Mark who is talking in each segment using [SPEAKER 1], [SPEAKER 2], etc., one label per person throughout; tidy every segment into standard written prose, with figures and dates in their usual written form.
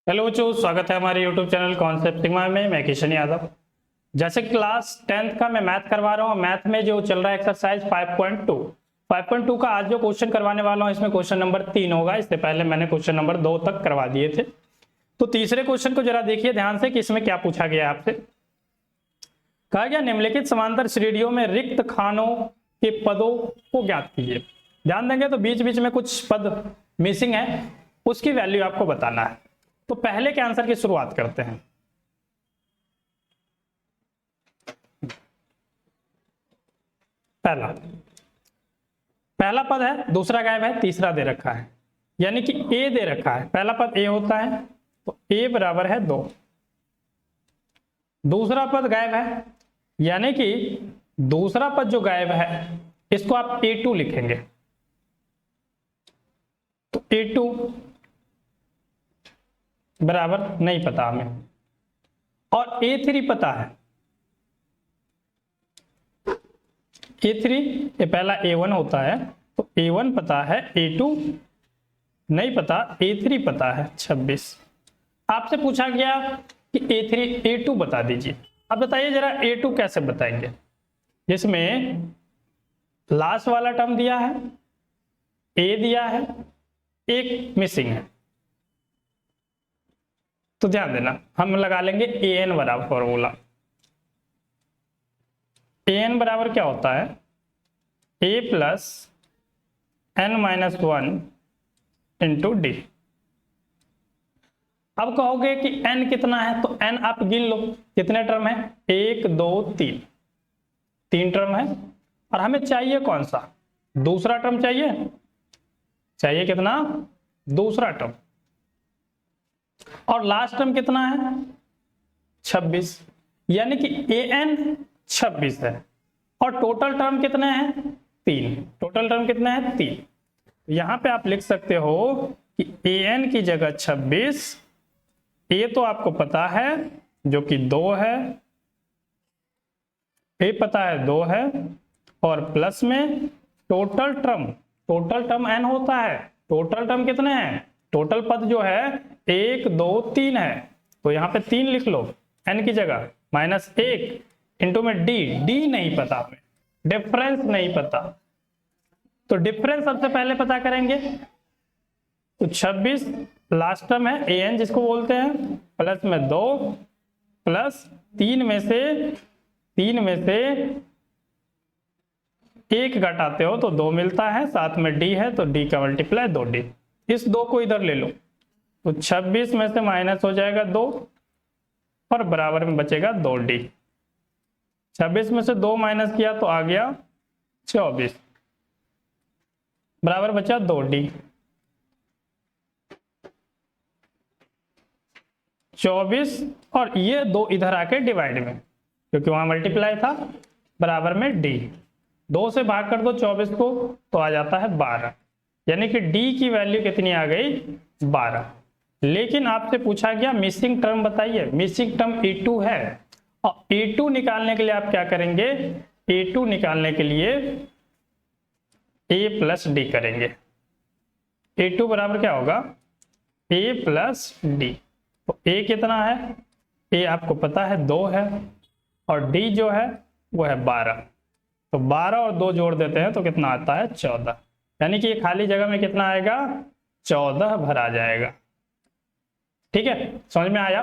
[SPEAKER 1] Hello बच्चों, स्वागत है हमारे YouTube चैनल कॉन्सेप्ट सिग्मा में। मैं किशन यादव। जैसे क्लास 10th का मैं मैथ करवा रहा हूँ, मैथ में जो चल रहा है एक्सरसाइज 5.2 का आज जो क्वेश्चन करवाने वाला हूँ इसमें क्वेश्चन नंबर 3 होगा। इससे पहले मैंने क्वेश्चन नंबर 2 तक करवा दिए थे। तो तीसरे क्वेश्चन को जरा देखिए ध्यान से कि इसमें क्या पूछा गया आपसे। कहा गया निम्नलिखित समांतर श्रेणियों में रिक्त खानों के पदों को ज्ञात कीजिए। ध्यान देंगे तो बीच बीच में कुछ पद मिसिंग है, उसकी वैल्यू आपको बताना है। तो पहले के आंसर की शुरुआत करते हैं। पहला पद है, दूसरा गायब है, तीसरा दे रखा है, यानी कि ए दे रखा है। पहला पद ए होता है तो ए बराबर है 2। दूसरा पद गायब है, यानी कि दूसरा पद जो गायब है इसको आप A2 लिखेंगे। तो A2 बराबर नहीं पता हमें, और A3 पता है। A3 ये पहला A1 होता है तो A1 पता है, A2 नहीं पता, A3 पता है 26। आपसे पूछा गया कि A3 A2 बता दीजिए। अब बताइए जरा A2 कैसे बताएंगे, जिसमें लास्ट वाला टर्म दिया है, A दिया है, एक मिसिंग है। तो ध्यान देना, हम लगा लेंगे an बराबर फॉर्मूला। an बराबर क्या होता है, a plus n-1 into D. अब कहोगे कि n कितना है, तो n आप गिन लो, कितने टर्म है, 1 2 3, 3 टर्म है। और हमें चाहिए कौन सा, दूसरा टर्म चाहिए कितना, दूसरा टर्म। और लास्ट टर्म कितना है, 26, यानी कि an 26 है। और टोटल टर्म कितने हैं, 3। टोटल टर्म कितने हैं, 3। यहां पे आप लिख सकते हो कि an की जगह 26, a तो आपको पता है जो कि 2 है, a पता है 2 है, और प्लस में टोटल टर्म n होता है। टोटल टर्म कितने हैं, टोटल पद जो है 1 2 3 है, तो यहाँ पे 3 लिख लो n की जगह, -1 इंटू में डी नहीं पता हमें, डिफरेंस नहीं पता। तो डिफरेंस सबसे पहले पता करेंगे। तो 26 लास्ट टर्म है an जिसको बोलते हैं, प्लस में 2 प्लस 3 में से 1 घटाते हो तो 2 मिलता है, साथ में d है तो d का मल्टीप्लाई 2d। इस 2 को इधर ले लो तो 26 में से माइनस हो जाएगा 2 और बराबर में बचेगा 2d। 26 में से 2 माइनस किया तो आ गया 24, बराबर बचा 2d। 24 और ये 2 इधर आके डिवाइड में, क्योंकि वहां मल्टीप्लाई था, बराबर में d। 2 से भाग कर दो 24 को तो आ जाता है 12, यानी कि d की वैल्यू कितनी आ गई, 12। लेकिन आपसे पूछा गया मिसिंग टर्म बताइए। मिसिंग टर्म A2 है, और A2 निकालने के लिए आप क्या करेंगे, A2 निकालने के लिए a प्लस डी करेंगे। A2 बराबर क्या होगा, a प्लस डी। तो a कितना है, a आपको पता है 2 है, और d जो है वो है 12। तो 12 और 2 जोड़ देते हैं तो कितना आता है, 14। यानी कि ये खाली जगह में कितना आएगा, 14 भरा जाएगा। ठीक है, समझ में आया।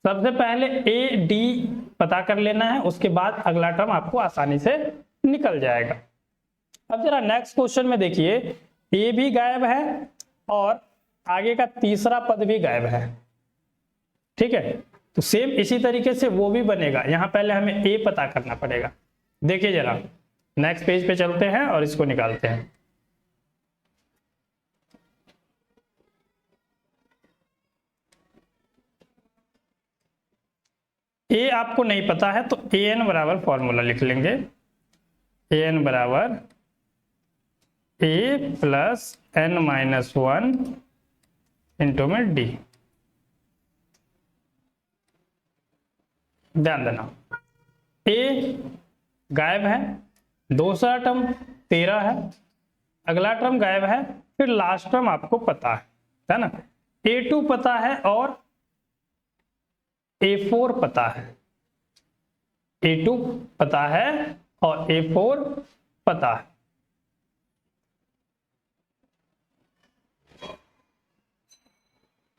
[SPEAKER 1] सबसे पहले ए डी पता कर लेना है, उसके बाद अगला टर्म आपको आसानी से निकल जाएगा। अब जरा नेक्स्ट क्वेश्चन में देखिए, ए भी गायब है और आगे का तीसरा पद भी गायब है। ठीक है, तो सेम इसी तरीके से वो भी बनेगा। यहां पहले हमें ए पता करना पड़ेगा। देखिए जरा, नेक्स्ट पेज पे चलते हैं और इसको निकालते हैं। ए आपको नहीं पता है तो an बराबर फॉर्मूला लिख लेंगे। an बराबर a प्लस n-1 इंटू में d। ध्यान देना, a गायब है, दूसरा टर्म 13 है, अगला टर्म गायब है, फिर लास्ट टर्म आपको पता है ना। A2 पता है और A4 पता है। A2 पता है और A4 पता है।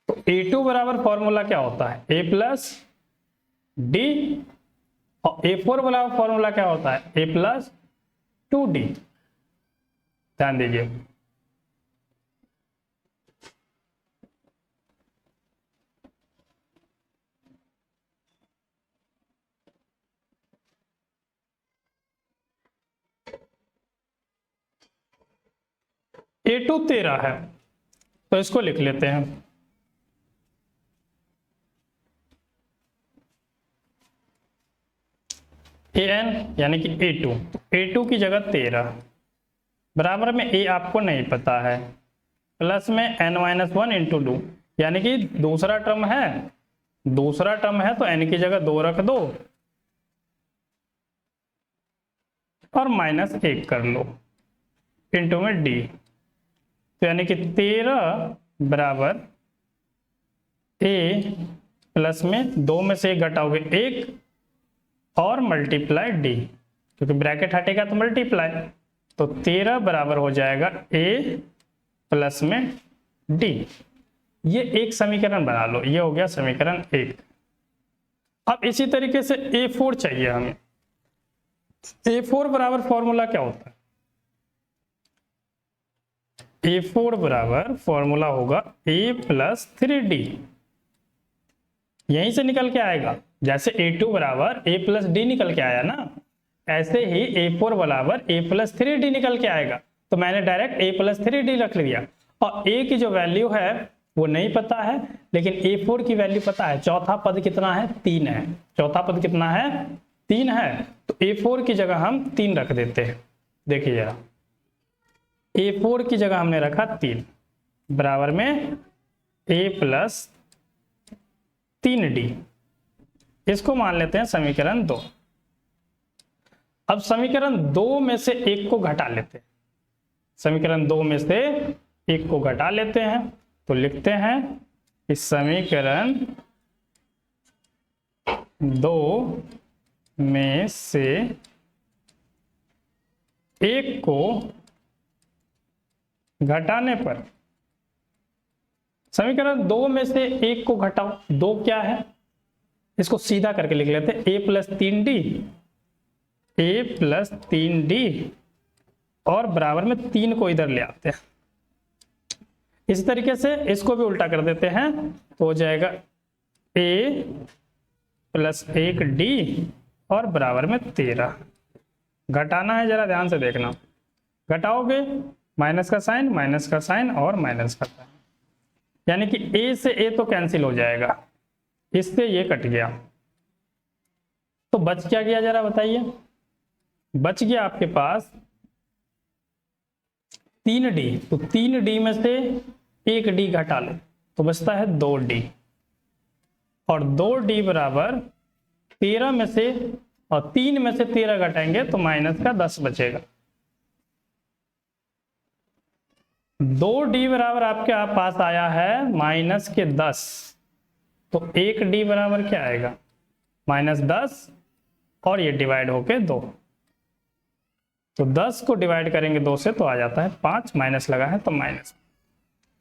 [SPEAKER 1] तो A2 बराबर फॉर्मूला क्या होता है? A प्लस डी, और A4 बराबर फॉर्मूला क्या होता है? A plus 2D। ध्यान दीजिए। A2 13 है, तो इसको लिख लेते हैं। AN यानी कि A2, तो A2 की जगह 13 बराबर में A आपको नहीं पता है, प्लस में n-1 इंटू 2, यानी कि दूसरा टर्म है तो n की जगह 2 रख दो और -1 कर लो इंटू में D, तो यानी कि 13 बराबर A प्लस में 2 में से 1 घटाओगे 1 और मल्टीप्लाई D, क्योंकि ब्रैकेट हटेगा तो मल्टीप्लाई, तो 13 बराबर हो जाएगा A प्लस में D। ये एक समीकरण बना लो, ये हो गया समीकरण 1। अब इसी तरीके से A4 चाहिए हमें। A4 बराबर फॉर्मूला क्या होता है? A4 बराबर फॉर्मूला होगा A प्लस 3D। यहीं से निकल के आएगा, जैसे A2 बराबर A प्लस D निकल के आया ना, ऐसे ही A4 बराबर A प्लस 3D निकल के आएगा। तो मैंने डायरेक्ट A प्लस 3D रख लिया, और A की जो वैल्यू है वो नहीं पता है, लेकिन A4 की वैल्यू पता है। चौथा पद कितना है? 3 है। चौथा पद कितना है? 3 है। तो A4 की जगह हम 3 रख देते हैं। देखिए जरा, A4 की जगह हमने रखा 3 बराबर में A प्लस 3D। इसको मान लेते हैं समीकरण 2। अब समीकरण 2 में से 1 को घटा लेते हैं। समीकरण 2 में से 1 को घटा लेते हैं, तो लिखते हैं कि समीकरण 2 में से 1 को घटाने पर, समीकरण 2 में से 1 को घटाओ, 2 क्या है? इसको सीधा करके लिख लेते हैं A plus 3D, A plus 3D, और बराबर में 3 को इधर ले आते हैं। इस तरीके से इसको भी उल्टा कर देते हैं, तो हो जाएगा A प्लस 1D और बराबर में 13। घटाना है, जरा ध्यान से देखना। घटाओगे माइनस का साइन और माइनस का साइन, यानी कि A से A तो कैंसिल हो जाएगा, इससे ये कट गया। तो बच क्या गया जरा बताइए? बच गया आपके पास 3D, तो 3D में से 1D घटा लो तो बचता है 2D, और 2D बराबर 13 में से, और 3 में से 13 घटाएंगे तो माइनस का 10 बचेगा। 2D बराबर आपके पास आया है माइनस के 10, तो 1D बराबर क्या आएगा? -10, और ये डिवाइड होके 2, तो 10 को डिवाइड करेंगे 2 से तो आ जाता है 5, माइनस लगा है तो माइनस।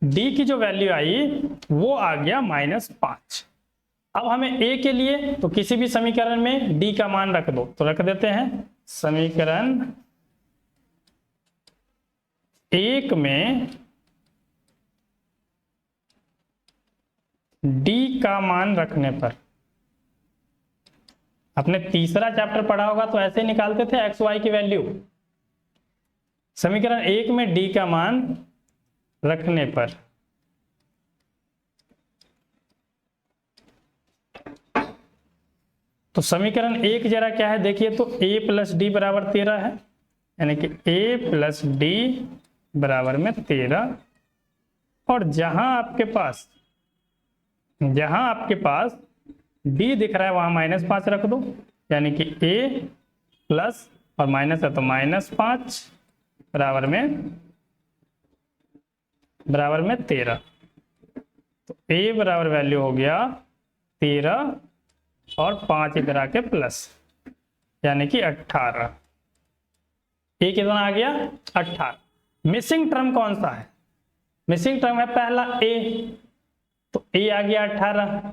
[SPEAKER 1] D की जो वैल्यू आई वो आ गया -5। अब हमें A के लिए तो किसी भी समीकरण में D का मान रख दो, तो रख देते हैं समीकरण 1 में D का मान रखने पर, आपने तीसरा चैप्टर पढ़ा होगा तो ऐसे निकालते थे एक्स वाई की वैल्यू। समीकरण 1 में D का मान रखने पर तो समीकरण 1 जरा क्या है देखिए, तो A प्लस डी बराबर 13 है, यानी कि A प्लस डी बराबर में 13, और जहां आपके पास D दिख रहा है वहां -5 रख दो, यानी कि A प्लस और माइनस है तो -5 बराबर में 13। तो ए बराबर वैल्यू हो गया 13 और 5 इधर आके प्लस, यानी कि 18। ए कितना आ गया 18। मिसिंग टर्म कौन सा है? मिसिंग टर्म है पहला ए, तो ए आ गया 18,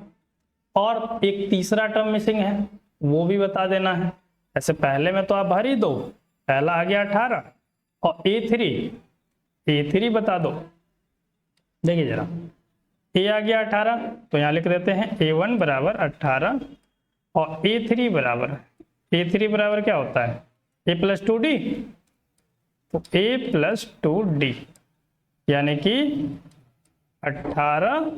[SPEAKER 1] और एक तीसरा टर्म मिसिंग है वो भी बता देना है। ऐसे पहले में तो आप भर ही दो, पहला आ गया 18 और ए3 बता दो। देखिए जरा, ए आ गया 18 तो यहाँ लिख देते हैं A1 बराबर 18 और A3 बराबर क्या होता है A प्लस 2D, तो A प्लस 2D यानी कि 18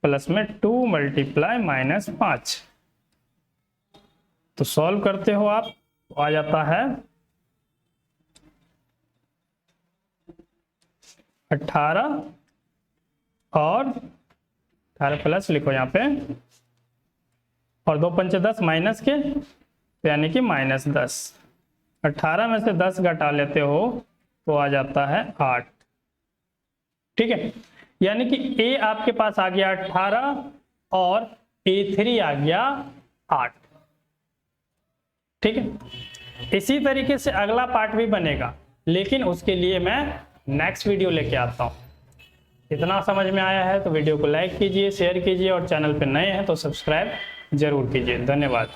[SPEAKER 1] प्लस में 2 मल्टीप्लाई -5। तो सॉल्व करते हो आप तो आ जाता है 18 और 18 प्लस लिखो यहाँ पे, और 2 पंचे 10 माइनस के, तो यानी कि -10। 18 में से 10 घटा लेते हो तो आ जाता है 8। ठीक है, यानी कि ए आपके पास आ गया 18 और A3 आ गया 8। ठीक है, इसी तरीके से अगला पार्ट भी बनेगा, लेकिन उसके लिए मैं नेक्स्ट वीडियो लेके आता हूँ। इतना समझ में आया है तो वीडियो को लाइक कीजिए, शेयर कीजिए और चैनल पे नए हैं तो सब्सक्राइब जरूर कीजिए। धन्यवाद।